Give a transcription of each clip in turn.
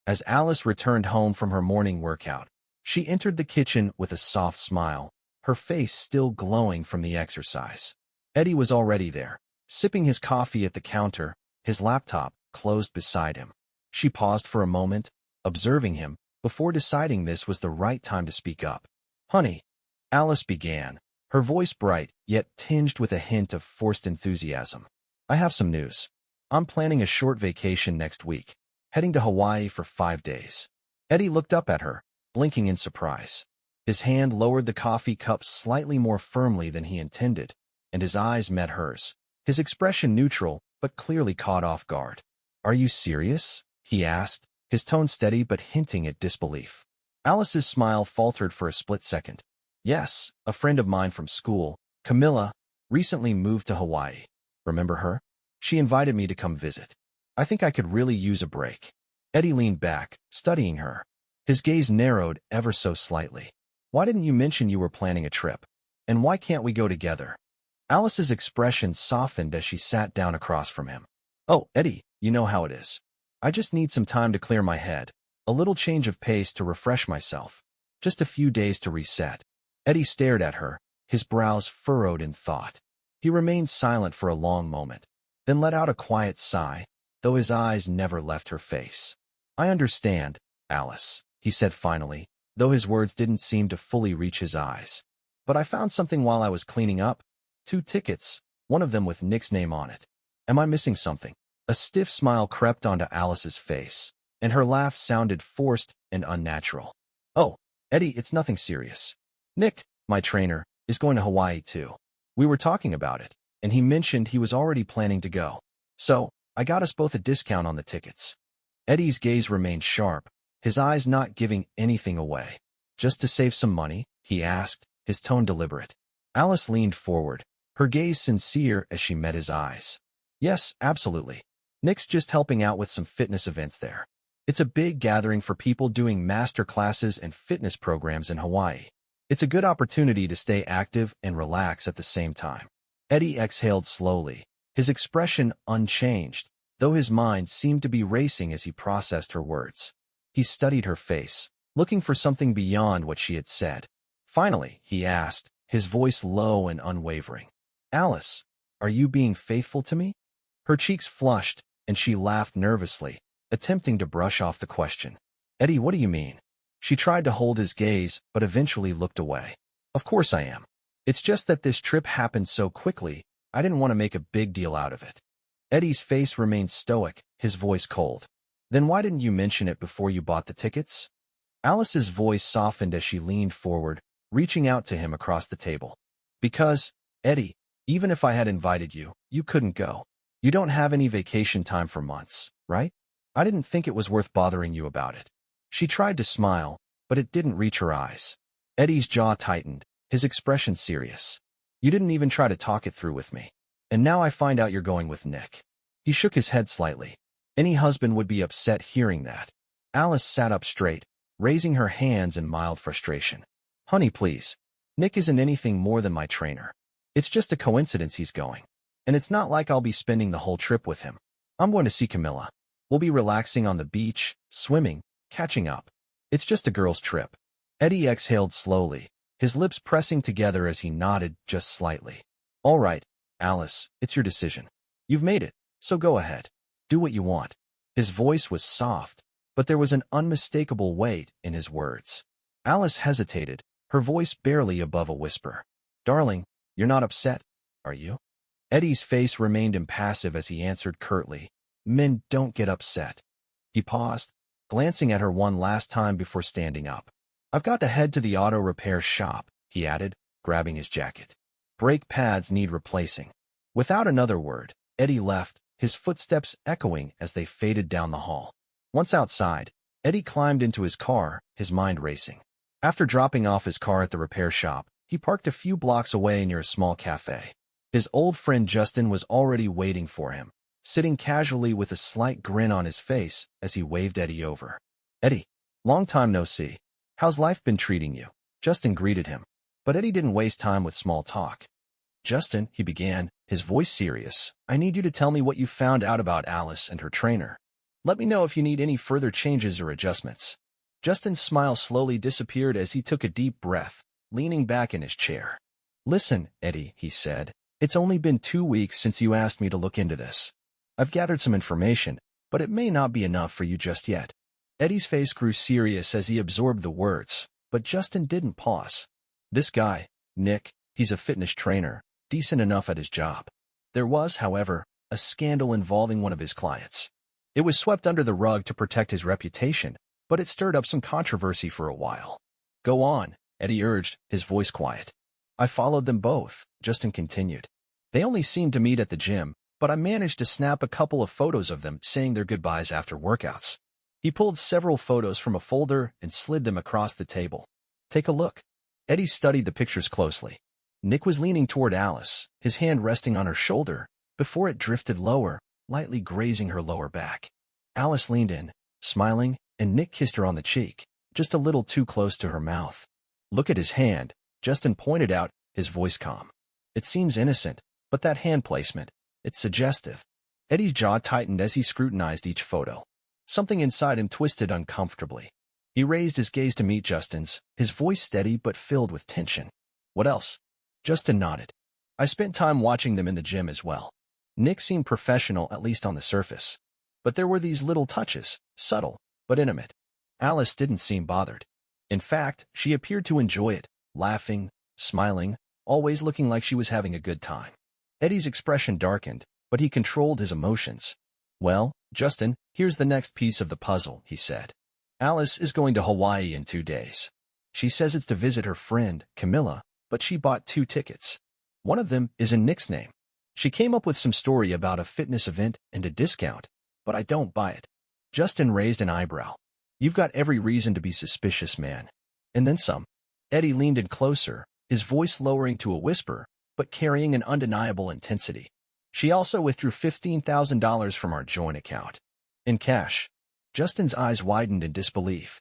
As Alice returned home from her morning workout, she entered the kitchen with a soft smile, her face still glowing from the exercise. Eddie was already there, sipping his coffee at the counter, his laptop closed beside him. She paused for a moment, observing him, before deciding this was the right time to speak up. "Honey," Alice began, her voice bright, yet tinged with a hint of forced enthusiasm. "I have some news. I'm planning a short vacation next week, heading to Hawaii for 5 days." Eddie looked up at her, blinking in surprise. His hand lowered the coffee cup slightly more firmly than he intended, and his eyes met hers, his expression neutral but clearly caught off guard. "Are you serious?" he asked, his tone steady but hinting at disbelief. Alice's smile faltered for a split second. "Yes, a friend of mine from school, Camilla, recently moved to Hawaii. Remember her? She invited me to come visit. I think I could really use a break." Eddie leaned back, studying her. His gaze narrowed ever so slightly. "Why didn't you mention you were planning a trip? And why can't we go together?" Alice's expression softened as she sat down across from him. "Oh, Eddie, you know how it is. I just need some time to clear my head, a little change of pace to refresh myself, just a few days to reset." Eddie stared at her, his brows furrowed in thought. He remained silent for a long moment, then let out a quiet sigh, though his eyes never left her face. "I understand, Alice," he said finally, though his words didn't seem to fully reach his eyes. "But I found something while I was cleaning up. 2 tickets, one of them with Nick's name on it. Am I missing something?" A stiff smile crept onto Alice's face, and her laugh sounded forced and unnatural. "Oh, Eddie, it's nothing serious. Nick, my trainer, is going to Hawaii too. We were talking about it, and he mentioned he was already planning to go. So, I got us both a discount on the tickets." Eddie's gaze remained sharp, his eyes not giving anything away. "Just to save some money?" he asked, his tone deliberate. Alice leaned forward, her gaze sincere as she met his eyes. "Yes, absolutely. Nick's just helping out with some fitness events there. It's a big gathering for people doing master classes and fitness programs in Hawaii. It's a good opportunity to stay active and relax at the same time." Eddie exhaled slowly, his expression unchanged, though his mind seemed to be racing as he processed her words. He studied her face, looking for something beyond what she had said. Finally, he asked, his voice low and unwavering, "Alice, are you being faithful to me?" Her cheeks flushed, and she laughed nervously, attempting to brush off the question. "Eddie, what do you mean?" She tried to hold his gaze, but eventually looked away. "Of course I am. It's just that this trip happened so quickly, I didn't want to make a big deal out of it." Eddie's face remained stoic, his voice cold. "Then why didn't you mention it before you bought the tickets?" Alice's voice softened as she leaned forward, reaching out to him across the table. "Because, Eddie, even if I had invited you, you couldn't go. You don't have any vacation time for months, right? I didn't think it was worth bothering you about it." She tried to smile, but it didn't reach her eyes. Eddie's jaw tightened, his expression serious. "You didn't even try to talk it through with me. And now I find out you're going with Nick." He shook his head slightly. Any husband would be upset hearing that. Alice sat up straight, raising her hands in mild frustration. "Honey, please. Nick isn't anything more than my trainer. It's just a coincidence he's going. And it's not like I'll be spending the whole trip with him. I'm going to see Camilla. We'll be relaxing on the beach, swimming, catching up. It's just a girl's trip." Eddie exhaled slowly, his lips pressing together as he nodded just slightly. "All right, Alice, it's your decision. You've made it, so go ahead. Do what you want." His voice was soft, but there was an unmistakable weight in his words. Alice hesitated, her voice barely above a whisper. "Darling, you're not upset, are you?" Eddie's face remained impassive as he answered curtly, "Men don't get upset." He paused, glancing at her one last time before standing up. "I've got to head to the auto repair shop," he added, grabbing his jacket. "Brake pads need replacing." Without another word, Eddie left, his footsteps echoing as they faded down the hall. Once outside, Eddie climbed into his car, his mind racing. After dropping off his car at the repair shop, he parked a few blocks away near a small cafe. His old friend Justin was already waiting for him, sitting casually with a slight grin on his face as he waved Eddie over. "Eddie, long time no see. How's life been treating you?" Justin greeted him, but Eddie didn't waste time with small talk. "Justin," he began, his voice serious, "I need you to tell me what you found out about Alice and her trainer." Let me know if you need any further changes or adjustments. Justin's smile slowly disappeared as he took a deep breath, leaning back in his chair. Listen, Eddie, he said. It's only been 2 weeks since you asked me to look into this. I've gathered some information, but it may not be enough for you just yet. Eddie's face grew serious as he absorbed the words, but Justin didn't pause. This guy, Nick, he's a fitness trainer, decent enough at his job. There was, however, a scandal involving one of his clients. It was swept under the rug to protect his reputation, but it stirred up some controversy for a while. Go on, Eddie urged, his voice quiet. I followed them both, Justin continued. They only seemed to meet at the gym, but I managed to snap a couple of photos of them saying their goodbyes after workouts. He pulled several photos from a folder and slid them across the table. Take a look. Eddie studied the pictures closely. Nick was leaning toward Alice, his hand resting on her shoulder, before it drifted lower, lightly grazing her lower back. Alice leaned in, smiling, and Nick kissed her on the cheek, just a little too close to her mouth. Look at his hand, Justin pointed out, his voice calm. It seems innocent, but that hand placement, it's suggestive. Eddie's jaw tightened as he scrutinized each photo. Something inside him twisted uncomfortably. He raised his gaze to meet Justin's, his voice steady but filled with tension. What else? Justin nodded. I spent time watching them in the gym as well. Nick seemed professional, at least on the surface. But there were these little touches, subtle, but intimate. Alice didn't seem bothered. In fact, she appeared to enjoy it, laughing, smiling, always looking like she was having a good time. Eddie's expression darkened, but he controlled his emotions. Well, Justin, here's the next piece of the puzzle, he said. Alice is going to Hawaii in 2 days. She says it's to visit her friend, Camilla, but she bought 2 tickets. One of them is in Nick's name. She came up with some story about a fitness event and a discount, but I don't buy it. Justin raised an eyebrow. You've got every reason to be suspicious, man. And then some. Eddie leaned in closer, his voice lowering to a whisper, but carrying an undeniable intensity. She also withdrew $15,000 from our joint account. In cash. Justin's eyes widened in disbelief.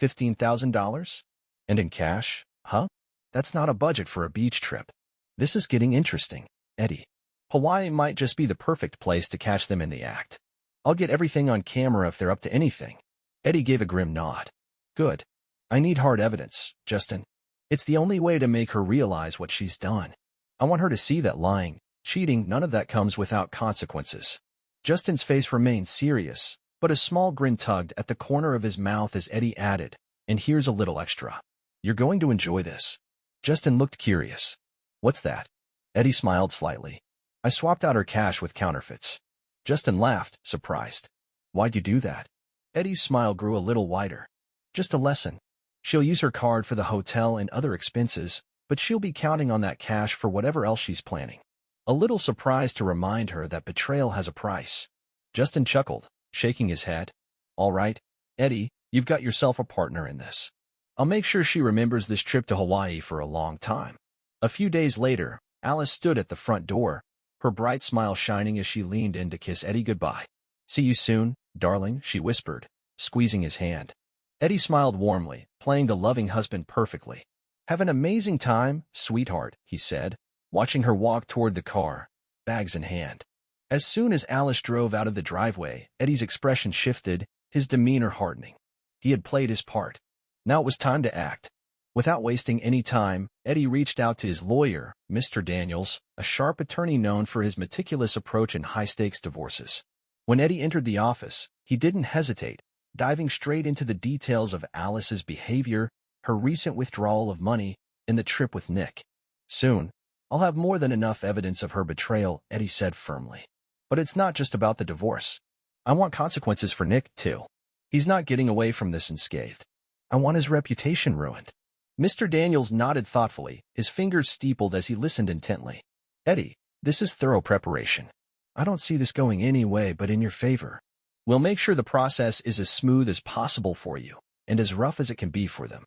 $15,000? And in cash? Huh? That's not a budget for a beach trip. This is getting interesting, Eddie. Hawaii might just be the perfect place to catch them in the act. I'll get everything on camera if they're up to anything. Eddie gave a grim nod. Good. I need hard evidence, Justin. It's the only way to make her realize what she's done. I want her to see that lying, cheating, none of that comes without consequences. Justin's face remained serious, but a small grin tugged at the corner of his mouth as Eddie added, and here's a little extra. You're going to enjoy this. Justin looked curious. What's that? Eddie smiled slightly. I swapped out her cash with counterfeits. Justin laughed, surprised. Why'd you do that? Eddie's smile grew a little wider. Just a lesson. She'll use her card for the hotel and other expenses, but she'll be counting on that cash for whatever else she's planning. A little surprised to remind her that betrayal has a price. Justin chuckled, shaking his head. All right, Eddie, you've got yourself a partner in this. I'll make sure she remembers this trip to Hawaii for a long time. A few days later, Alice stood at the front door, her bright smile shining as she leaned in to kiss Eddie goodbye. See you soon, darling, she whispered, squeezing his hand. Eddie smiled warmly, playing the loving husband perfectly. Have an amazing time, sweetheart, he said, watching her walk toward the car, bags in hand. As soon as Alice drove out of the driveway, Eddie's expression shifted, his demeanor hardening. He had played his part. Now it was time to act. Without wasting any time, Eddie reached out to his lawyer, Mr. Daniels, a sharp attorney known for his meticulous approach in high-stakes divorces. When Eddie entered the office, he didn't hesitate, diving straight into the details of Alice's behavior, her recent withdrawal of money, and the trip with Nick. Soon, I'll have more than enough evidence of her betrayal, Eddie said firmly. But it's not just about the divorce. I want consequences for Nick, too. He's not getting away from this unscathed. I want his reputation ruined. Mr. Daniels nodded thoughtfully, his fingers steepled as he listened intently. Eddie, this is thorough preparation. I don't see this going any way but in your favor. We'll make sure the process is as smooth as possible for you, and as rough as it can be for them.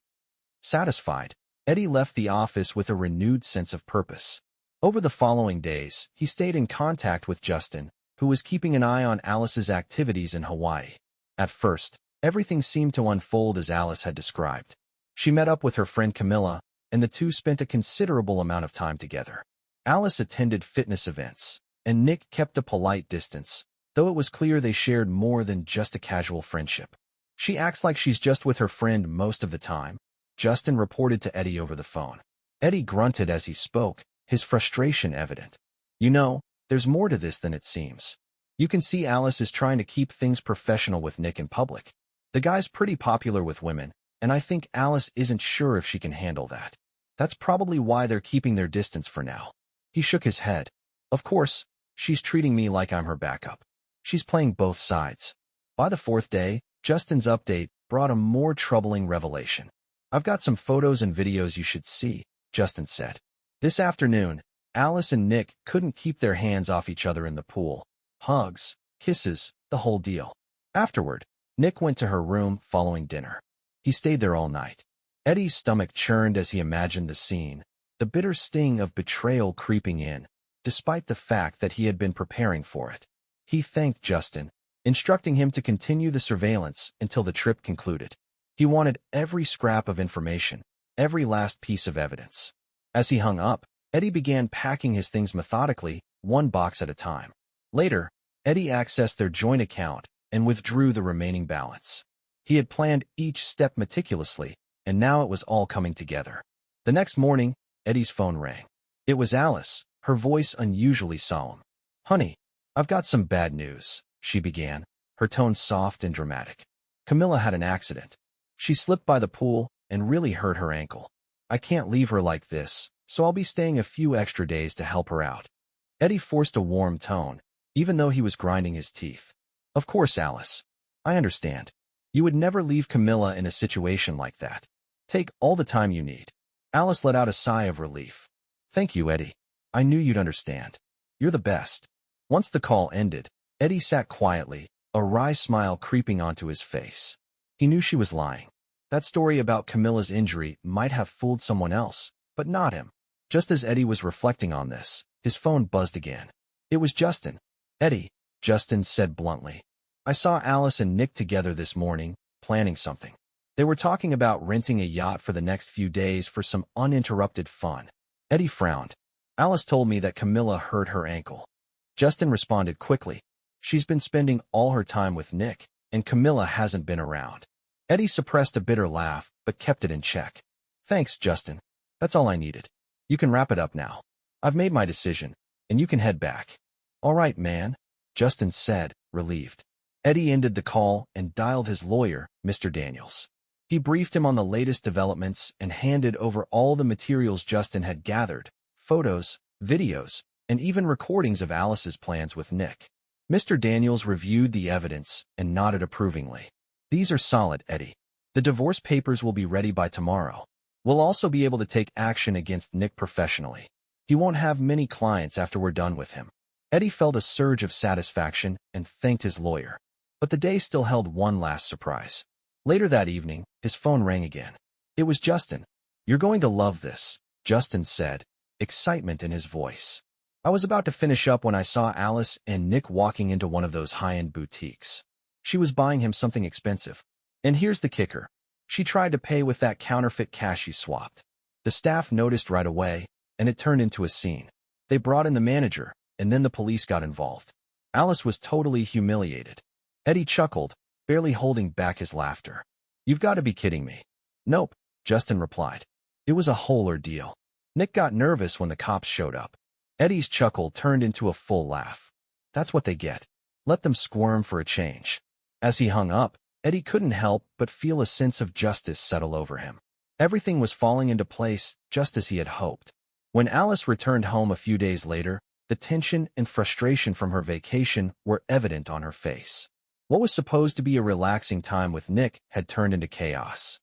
Satisfied, Eddie left the office with a renewed sense of purpose. Over the following days, he stayed in contact with Justin, who was keeping an eye on Alice's activities in Hawaii. At first, everything seemed to unfold as Alice had described. She met up with her friend Camilla, and the two spent a considerable amount of time together. Alice attended fitness events, and Nick kept a polite distance, though it was clear they shared more than just a casual friendship. She acts like she's just with her friend most of the time, Justin reported to Eddie over the phone. Eddie grunted as he spoke, his frustration evident. You know, there's more to this than it seems. You can see Alice is trying to keep things professional with Nick in public. The guy's pretty popular with women, and I think Alice isn't sure if she can handle that. That's probably why they're keeping their distance for now. He shook his head. Of course, she's treating me like I'm her backup. She's playing both sides. By the fourth day, Justin's update brought a more troubling revelation. I've got some photos and videos you should see, Justin said. This afternoon, Alice and Nick couldn't keep their hands off each other in the pool. Hugs, kisses, the whole deal. Afterward, Nick went to her room following dinner. He stayed there all night. Eddie's stomach churned as he imagined the scene, the bitter sting of betrayal creeping in, despite the fact that he had been preparing for it. He thanked Justin, instructing him to continue the surveillance until the trip concluded. He wanted every scrap of information, every last piece of evidence. As he hung up, Eddie began packing his things methodically, one box at a time. Later, Eddie accessed their joint account and withdrew the remaining balance. He had planned each step meticulously, and now it was all coming together. The next morning, Eddie's phone rang. It was Alice, her voice unusually solemn. Honey, I've got some bad news, she began, her tone soft and dramatic. Camilla had an accident. She slipped by the pool and really hurt her ankle. I can't leave her like this, so I'll be staying a few extra days to help her out. Eddie forced a warm tone, even though he was grinding his teeth. Of course, Alice. I understand. You would never leave Camilla in a situation like that. Take all the time you need. Alice let out a sigh of relief. Thank you, Eddie. I knew you'd understand. You're the best. Once the call ended, Eddie sat quietly, a wry smile creeping onto his face. He knew she was lying. That story about Camilla's injury might have fooled someone else, but not him. Just as Eddie was reflecting on this, his phone buzzed again. It was Justin. Eddie, Justin said bluntly. I saw Alice and Nick together this morning, planning something. They were talking about renting a yacht for the next few days for some uninterrupted fun. Eddie frowned. Alice told me that Camilla hurt her ankle. Justin responded quickly. She's been spending all her time with Nick, and Camilla hasn't been around. Eddie suppressed a bitter laugh, but kept it in check. Thanks, Justin. That's all I needed. You can wrap it up now. I've made my decision, and you can head back. All right, man, Justin said, relieved. Eddie ended the call and dialed his lawyer, Mr. Daniels. He briefed him on the latest developments and handed over all the materials Justin had gathered, photos, videos, and even recordings of Alice's plans with Nick. Mr. Daniels reviewed the evidence and nodded approvingly. These are solid, Eddie. The divorce papers will be ready by tomorrow. We'll also be able to take action against Nick professionally. He won't have many clients after we're done with him. Eddie felt a surge of satisfaction and thanked his lawyer. But the day still held one last surprise. Later that evening, his phone rang again. It was Justin. You're going to love this, Justin said, excitement in his voice. I was about to finish up when I saw Alice and Nick walking into one of those high-end boutiques. She was buying him something expensive. And here's the kicker. She tried to pay with that counterfeit cash you swapped. The staff noticed right away, and it turned into a scene. They brought in the manager, and then the police got involved. Alice was totally humiliated. Eddie chuckled, barely holding back his laughter. You've got to be kidding me. Nope, Justin replied. It was a whole ordeal. Nick got nervous when the cops showed up. Eddie's chuckle turned into a full laugh. That's what they get. Let them squirm for a change. As he hung up, Eddie couldn't help but feel a sense of justice settle over him. Everything was falling into place just as he had hoped. When Alice returned home a few days later, the tension and frustration from her vacation were evident on her face. What was supposed to be a relaxing time with Nick had turned into chaos.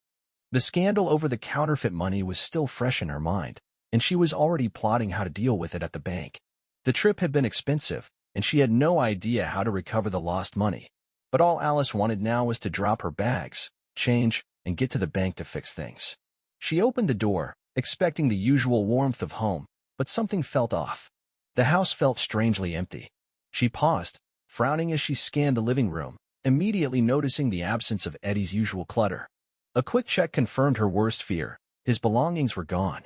The scandal over the counterfeit money was still fresh in her mind, and she was already plotting how to deal with it at the bank. The trip had been expensive, and she had no idea how to recover the lost money. But all Alice wanted now was to drop her bags, change, and get to the bank to fix things. She opened the door, expecting the usual warmth of home, but something felt off. The house felt strangely empty. She paused, frowning as she scanned the living room, immediately noticing the absence of Eddie's usual clutter. A quick check confirmed her worst fear. His belongings were gone.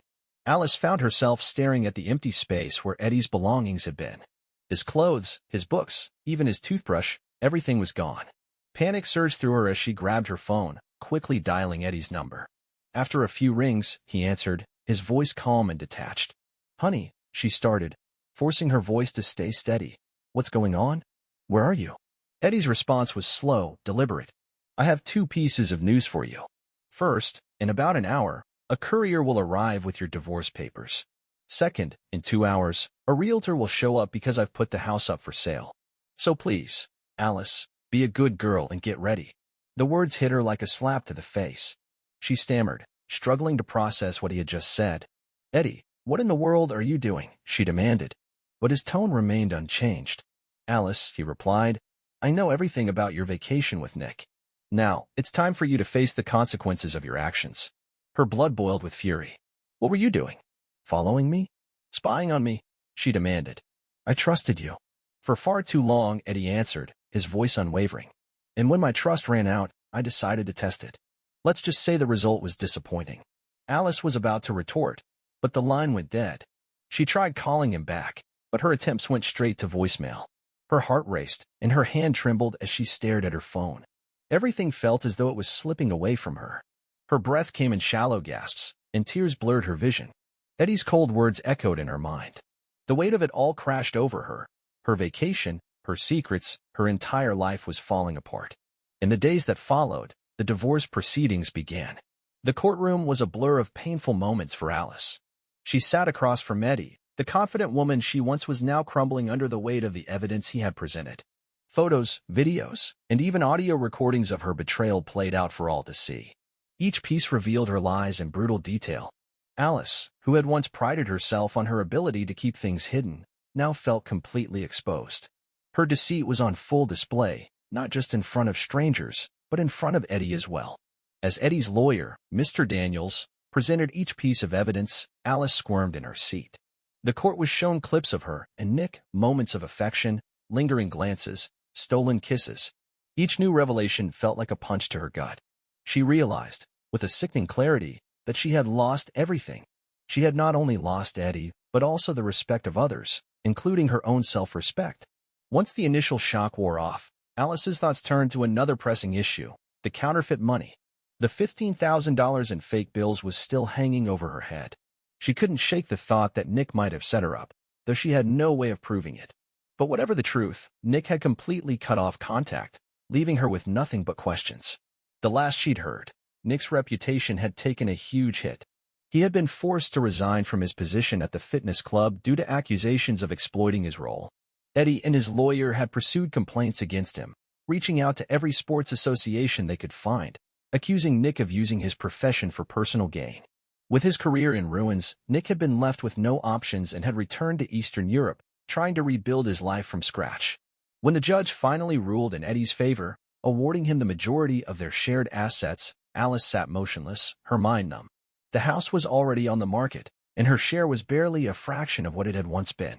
Alice found herself staring at the empty space where Eddie's belongings had been. His clothes, his books, even his toothbrush, everything was gone. Panic surged through her as she grabbed her phone, quickly dialing Eddie's number. After a few rings, he answered, his voice calm and detached. "Honey," she started, forcing her voice to stay steady. "What's going on? Where are you?" Eddie's response was slow, deliberate. "I have two pieces of news for you. First, in about an hour, a courier will arrive with your divorce papers. Second, in 2 hours, a realtor will show up because I've put the house up for sale. So please, Alice, be a good girl and get ready." The words hit her like a slap to the face. She stammered, struggling to process what he had just said. "Eddie, what in the world are you doing?" she demanded. But his tone remained unchanged. "Alice," he replied, "I know everything about your vacation with Nick. Now, it's time for you to face the consequences of your actions." Her blood boiled with fury. "What were you doing? Following me? Spying on me?" she demanded. "I trusted you." "For far too long," Eddie answered, his voice unwavering. "And when my trust ran out, I decided to test it. Let's just say the result was disappointing." Alice was about to retort, but the line went dead. She tried calling him back, but her attempts went straight to voicemail. Her heart raced, and her hand trembled as she stared at her phone. Everything felt as though it was slipping away from her. Her breath came in shallow gasps, and tears blurred her vision. Eddie's cold words echoed in her mind. The weight of it all crashed over her. Her vacation, her secrets, her entire life was falling apart. In the days that followed, the divorce proceedings began. The courtroom was a blur of painful moments for Alice. She sat across from Eddie, the confident woman she once was now crumbling under the weight of the evidence he had presented. Photos, videos, and even audio recordings of her betrayal played out for all to see. Each piece revealed her lies in brutal detail. Alice, who had once prided herself on her ability to keep things hidden, now felt completely exposed. Her deceit was on full display, not just in front of strangers, but in front of Eddie as well. As Eddie's lawyer, Mr. Daniels, presented each piece of evidence, Alice squirmed in her seat. The court was shown clips of her and Nick, moments of affection, lingering glances, stolen kisses. Each new revelation felt like a punch to her gut. She realized, with a sickening clarity, that she had lost everything. She had not only lost Eddie, but also the respect of others, including her own self-respect. Once the initial shock wore off, Alice's thoughts turned to another pressing issue, the counterfeit money. The $15,000 in fake bills was still hanging over her head. She couldn't shake the thought that Nick might have set her up, though she had no way of proving it. But whatever the truth, Nick had completely cut off contact, leaving her with nothing but questions. The last she'd heard, Nick's reputation had taken a huge hit. He had been forced to resign from his position at the fitness club due to accusations of exploiting his role. Eddie and his lawyer had pursued complaints against him, reaching out to every sports association they could find, accusing Nick of using his profession for personal gain. With his career in ruins, Nick had been left with no options and had returned to Eastern Europe, trying to rebuild his life from scratch. When the judge finally ruled in Eddie's favor, awarding him the majority of their shared assets, Alice sat motionless, her mind numb. The house was already on the market, and her share was barely a fraction of what it had once been.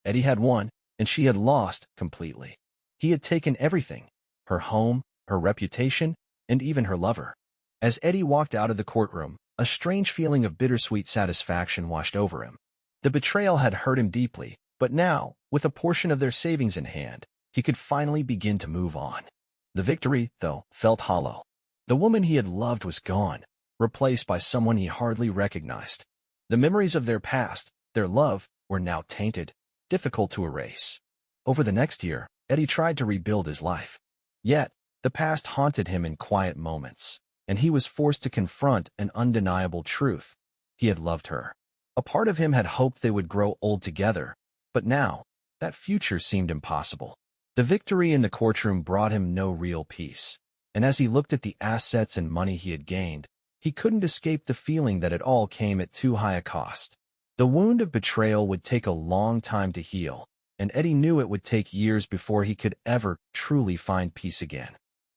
Eddie had won, and she had lost completely. He had taken everything, her home, her reputation, and even her lover. As Eddie walked out of the courtroom, a strange feeling of bittersweet satisfaction washed over him. The betrayal had hurt him deeply, but now, with a portion of their savings in hand, he could finally begin to move on. The victory, though, felt hollow. The woman he had loved was gone, replaced by someone he hardly recognized. The memories of their past, their love, were now tainted, difficult to erase. Over the next year, Eddie tried to rebuild his life. Yet, the past haunted him in quiet moments, and he was forced to confront an undeniable truth. He had loved her. A part of him had hoped they would grow old together, but now, that future seemed impossible. The victory in the courtroom brought him no real peace, and as he looked at the assets and money he had gained, he couldn't escape the feeling that it all came at too high a cost. The wound of betrayal would take a long time to heal, and Eddie knew it would take years before he could ever truly find peace again.